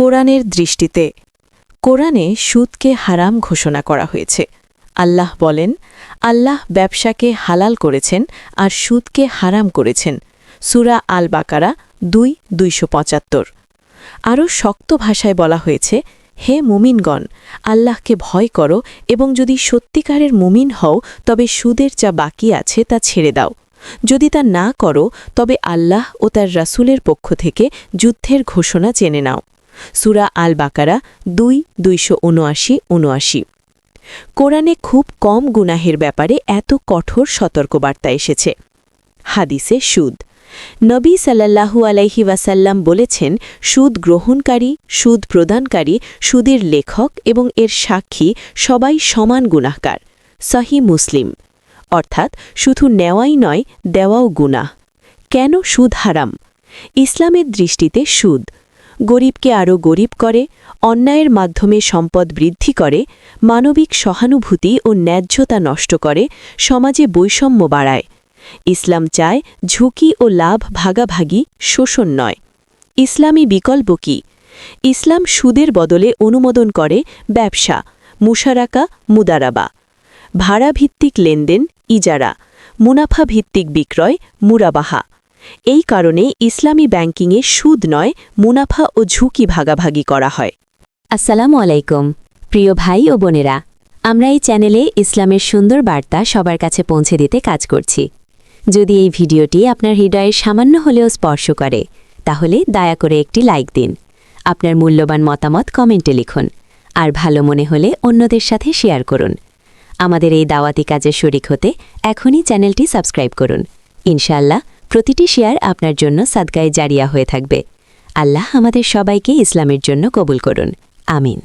কোরআনের দৃষ্টিতে কোরআনে সুদকে হারাম ঘোষণা করা হয়েছে। আল্লাহ বলেন, আল্লাহ ব্যবসাকে হালাল করেছেন আর সুদকে হারাম করেছেন। সূরা আল বাকারা 2:275। আরও শক্ত ভাষায় বলা হয়েছে, হে মুমিনগণ, আল্লাহকে ভয় করো এবং যদি সত্যিকারের মুমিন হও তবে সুদের যা বাকি আছে তা ছেড়ে দাও। যদি তা না করো তবে আল্লাহ ও তার রাসূলের পক্ষ থেকে যুদ্ধের ঘোষণা জেনে নাও। সূরা আল বাকারা 2:279-79। কোরআনে খুব কম গুনাহের ব্যাপারে এত কঠোর সতর্কবার্তা এসেছে। হাদিসে সুদ। নবী সাল্লাল্লাহু আলাইহি ওয়াসাল্লাম বলেছেন, সুদ গ্রহণকারী, সুদ প্রদানকারী, সুদের লেখক এবং এর সাক্ষী সবাই সমান গুনাহগার। সহিহ মুসলিম। অর্থাৎ শুধু নেওয়াই নয়, দেওয়াও গুনাহ। কেন সুদ হারাম? ইসলামের দৃষ্টিতে সুদ গরিবকে আরও গরিব করে, অন্যায়ের মাধ্যমে সম্পদ বৃদ্ধি করে, মানবিক সহানুভূতি ও ন্যায্যতা নষ্ট করে, সমাজে বৈষম্য বাড়ায়। ইসলাম চায় ঝুঁকি ও লাভ ভাগাভাগি, শোষণ নয়। ইসলামী বিকল্প কি? ইসলাম সুদের বদলে অনুমোদন করে ব্যবসা, মুশারাকা, মুদারাবা, ভাড়াভিত্তিক লেনদেন, ইজারা, মুনাফা ভিত্তিক বিক্রয়, মুরাবাহা। এই কারণে ইসলামী ব্যাংকিংয়ে সুদ নয়, মুনাফা ও ঝুঁকি ভাগাভাগি করা হয়। আসসালামু আলাইকুম প্রিয় ভাই ও বোনেরা, আমরা এই চ্যানেলে ইসলামের সুন্দর বার্তা সবার কাছে পৌঁছে দিতে কাজ করছি। যদি এই ভিডিওটি আপনার হৃদয়ের সামান্য হলেও স্পর্শ করে, তাহলে দয়া করে একটি লাইক দিন। আপনার মূল্যবান মতামত কমেন্টে লিখুন, আর ভালো মনে হলে অন্যদের সাথে শেয়ার করুন। আমাদের এই দাওয়াতি কাজে শরিক হতে এখনই চ্যানেলটি সাবস্ক্রাইব করুন। ইনশাআল্লাহ প্রতিটি শেয়ার আপনার জন্য সাদকায়ে জারিয়া হয়ে থাকবে। আল্লাহ আমাদের সবাইকে ইসলামের জন্য কবুল করুন। আমিন।